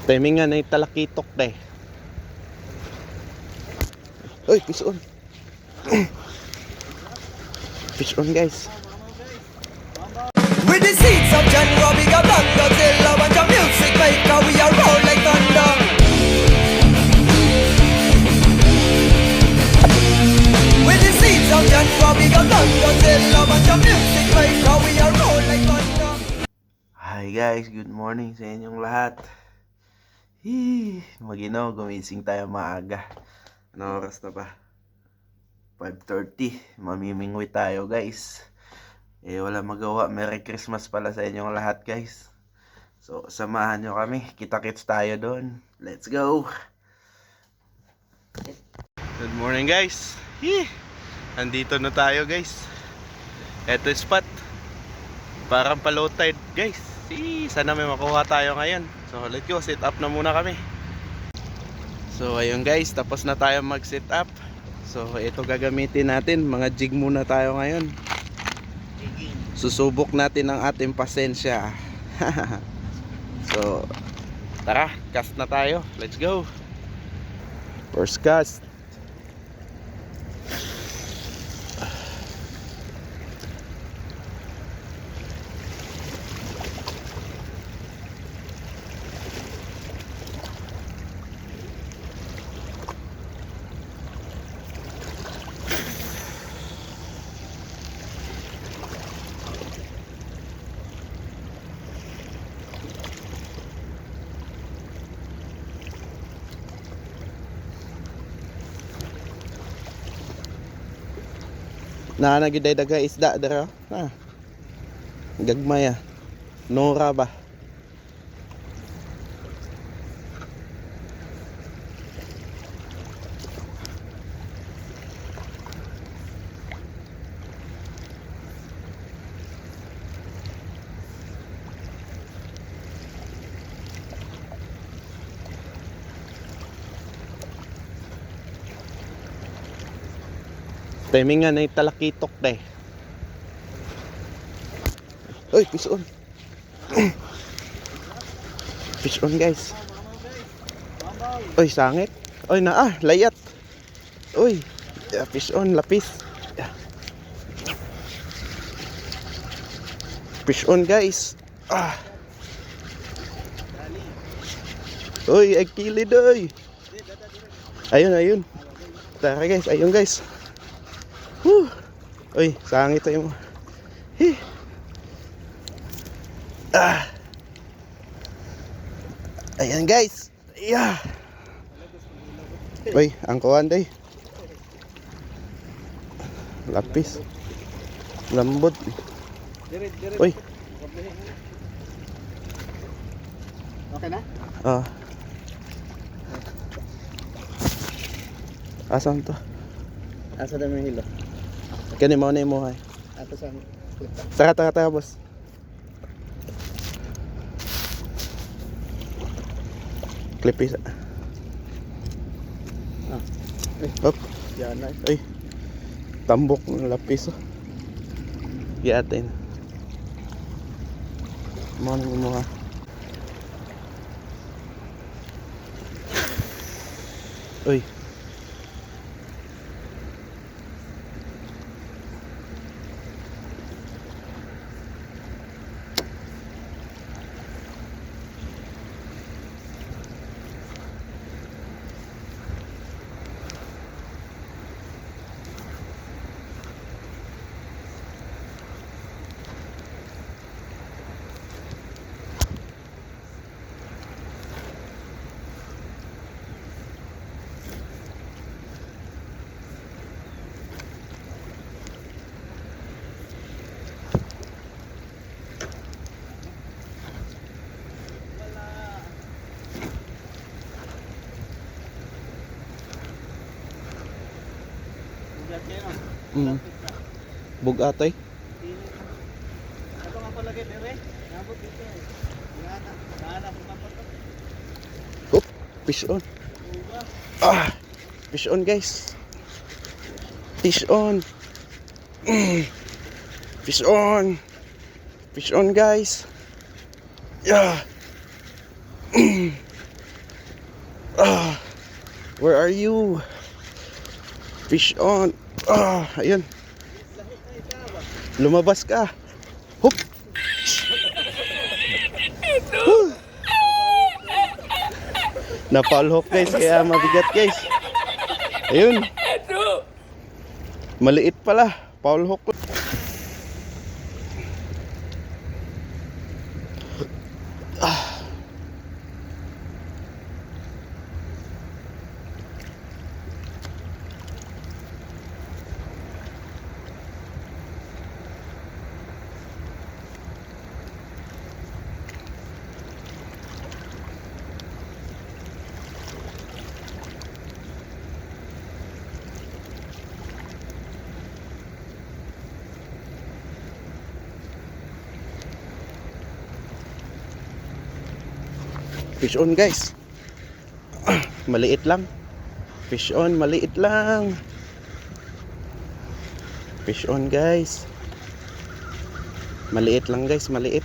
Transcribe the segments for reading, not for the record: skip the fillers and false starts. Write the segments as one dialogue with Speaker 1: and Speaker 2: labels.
Speaker 1: Timingan na talakitok deh. Uy, fish on. Fish on, guys.
Speaker 2: With the seeds of January, we got Godzilla, bunch of music maker, we are roll like thunder. With the seeds of January, we got Godzilla, bunch of music maker, we are roll like thunder.
Speaker 1: Hi guys, good morning sa inyong lahat. Maginaw, gumising tayo maaga. Ano oras na ba? 5:30. Mamimingwi tayo guys. Wala magawa. Merry Christmas pala sa inyong lahat guys. So, samahan nyo kami. Kita-kits tayo doon. Let's go! Good morning guys. Andito na tayo guys. Eto spot. Parang pa-low tide guys. Sana may makuha tayo ngayon. So let's go, set up na muna kami. So ayun guys, tapos na tayo mag set up. So ito gagamitin natin. Mga jig muna tayo ngayon. Susubok natin ang ating pasensya. So tara, cast na tayo. Let's go. First cast. Naanagiday daga isda dara. Gagmay Nora ba? Timingan na talakitok deh. Uy, fish on. Fish on guys. Uy, sangit. Uy, layat. Uy, fish on, lapis. Fish on guys. Uy, ay kilid oy. Ayun. Tara guys, ayun guys. Uy, sangit tayo mo. Ayan guys. Uy, ang kuwan day. Lapis. Lambot. Uy.
Speaker 2: Okay na?
Speaker 1: Asan to?
Speaker 2: Asa na yung hilo?
Speaker 1: Kani mo na mo hay.
Speaker 2: Ato sa
Speaker 1: Tara boss. Klipis. Hop.
Speaker 2: Yan na.
Speaker 1: Ay. Tambok ng lapis. Giatin. Mo ha. Uy. Bugatoy.
Speaker 2: Ito nga palagay dire. Nabot dito. Yana po pa.
Speaker 1: Fish on. Fish on guys. Fish on. Fish on. Fish on guys. Ah, where are you? Fish on. Ah, ayun. Lumabas ka. Hop. Huh. Napalhok guys, kaya mabigat guys. Ayun. Maliit pala. Paul hook. Fish on guys. Maliit lang. Fish on, maliit lang. Fish on guys. Maliit lang guys, maliit.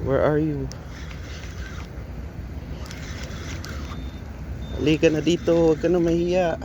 Speaker 1: Where are you? Halika na dito, huwag ka na mahiya.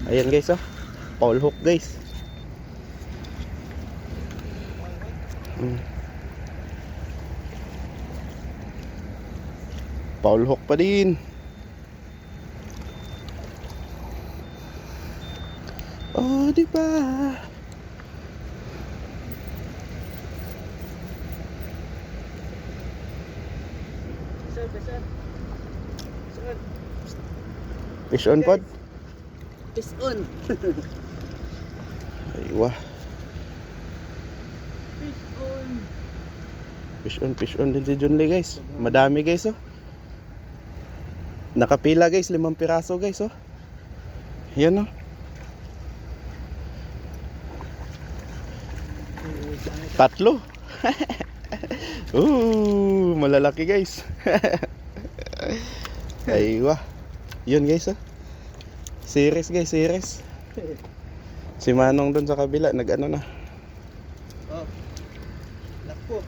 Speaker 1: Ayan guys oh. Paul hook guys. Paul hook pa din. Oh, di ba? Fish on pod?
Speaker 3: Fish on.
Speaker 1: Aywa. Fish on din si Junley guys. Madami guys oh. Nakapila guys, 5 piraso guys oh. Yan oh. Tatlo. Malalaki guys. Aywa. Yun guys oh. Series guys, series. Si Manong doon sa kabila nag-ano na.
Speaker 3: Oh. Lako.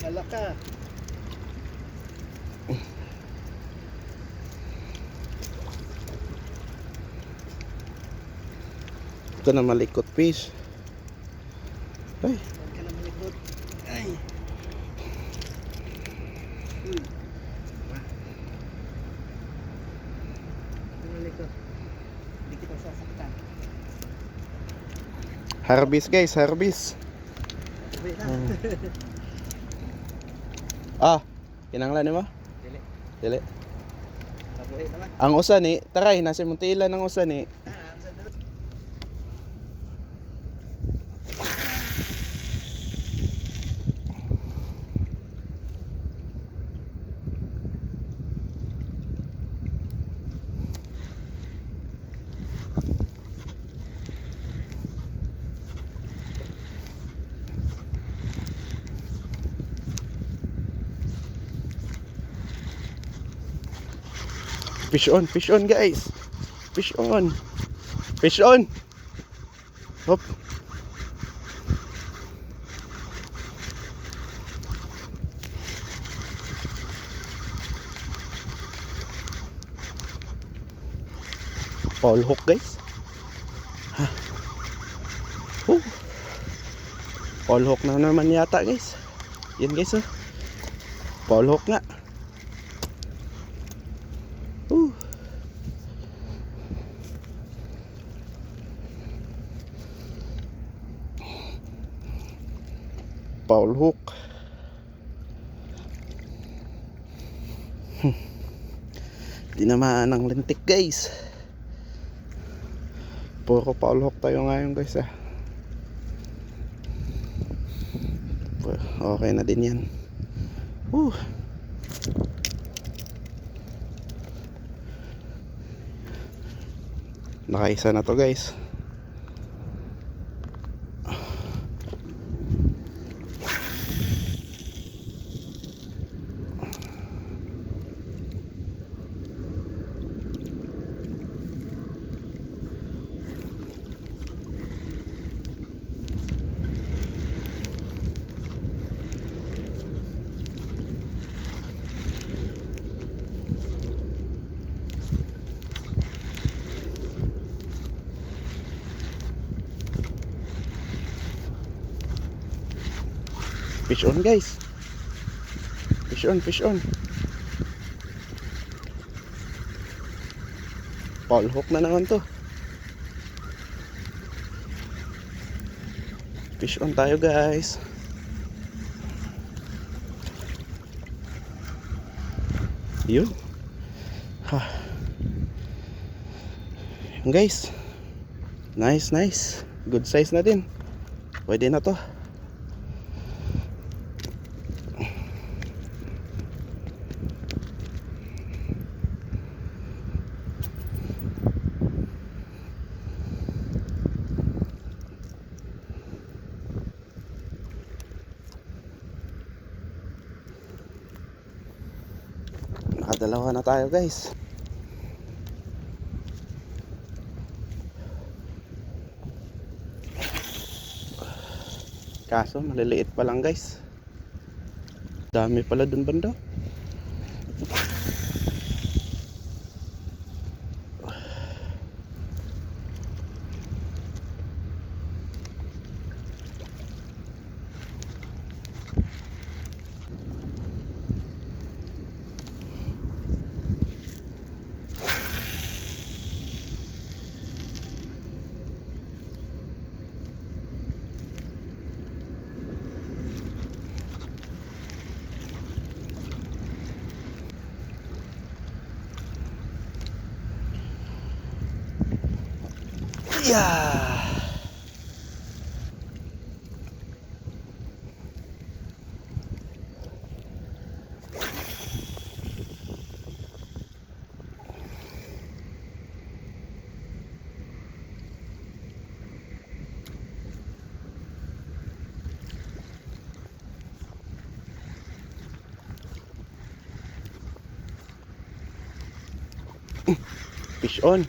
Speaker 3: Malaka.
Speaker 1: Ito na malikot fish. Ay.
Speaker 3: Huwag ka na malikot. Ay. Malikot. Hindi kita sasaktan.
Speaker 1: Harvest guys, harvest.
Speaker 3: Sabi na.
Speaker 1: Ah, kinanglan mo?
Speaker 3: Dili.
Speaker 1: Dili.
Speaker 3: Kabuhi naman.
Speaker 1: Ang usa ni, taray nasa Muntila ng usa ni. Fish on guys. Fish on. Fish on. Hop. Paul hook guys. Ha. Paul hook na naman yata guys. Yan guys oh. Paul hook nga. Paul hook. Di naman ang lintik guys. Puro Paul hook tayo ngayon guys ah. Okay na din yan. Nakaisa na to guys. Fish on guys. Fish on, fish on. Paul hook na naman to. Fish on tayo guys. Yun. Ha. Yun guys. Nice, nice. Good size na din. Pwede na to. Nakadalawa na tayo guys. Kaso maliliit pa lang guys. Dami pala dun banda. Yeah. Fish on.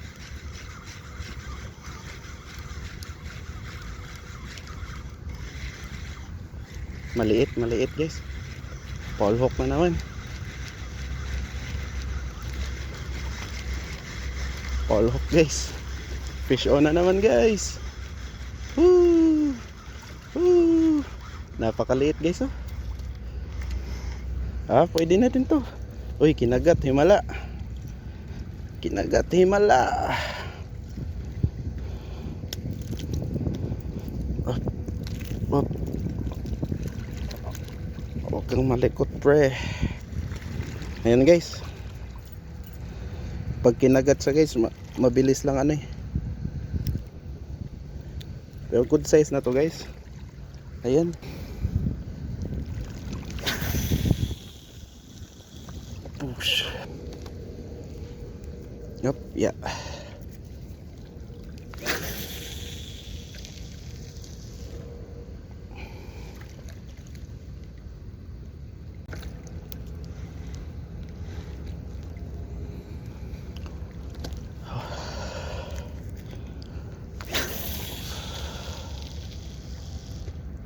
Speaker 1: Maliit, maliit guys. Paul hook na naman. Paul hook guys. Fish on na naman guys. Woo! Woo! Napakaliit guys oh. Ah, pwede na din to. Uy, kinagat, himala. Kinagat, himala. Up, up. Huwag kang malikot pre. Ayan guys. Pag kinagat sa guys, mabilis lang ano eh. Pero good size na to guys. Ayan. Push. Yup, yeah.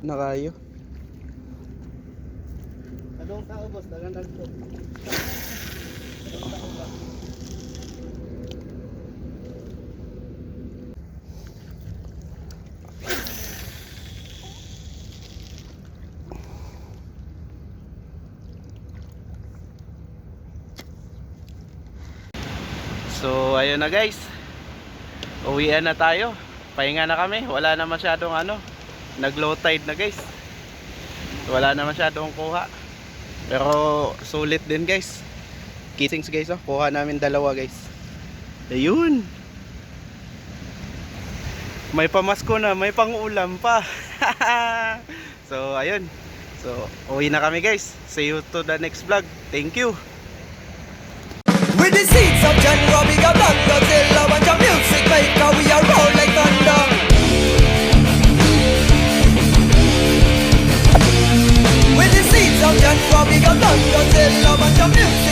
Speaker 1: Na kayo.
Speaker 3: Kadong tao boss, dagan dagko.
Speaker 1: So ayun na guys. Uwian na tayo. Pahinga na kami. Wala na masyadong ano. Nag low tide na guys. Wala na masyadong kuha. Pero sulit din guys. Kissings guys oh. Kuha namin dalawa guys. Ayun. May pamasko na, may pangulam pa. So ayun. So uwi na kami guys. See you to the next vlog. Thank you.
Speaker 2: With the seeds of January, we got black Godzilla, bunch of music maker, we are roll like thunder. With the seeds of January, we got black Godzilla, bunch of music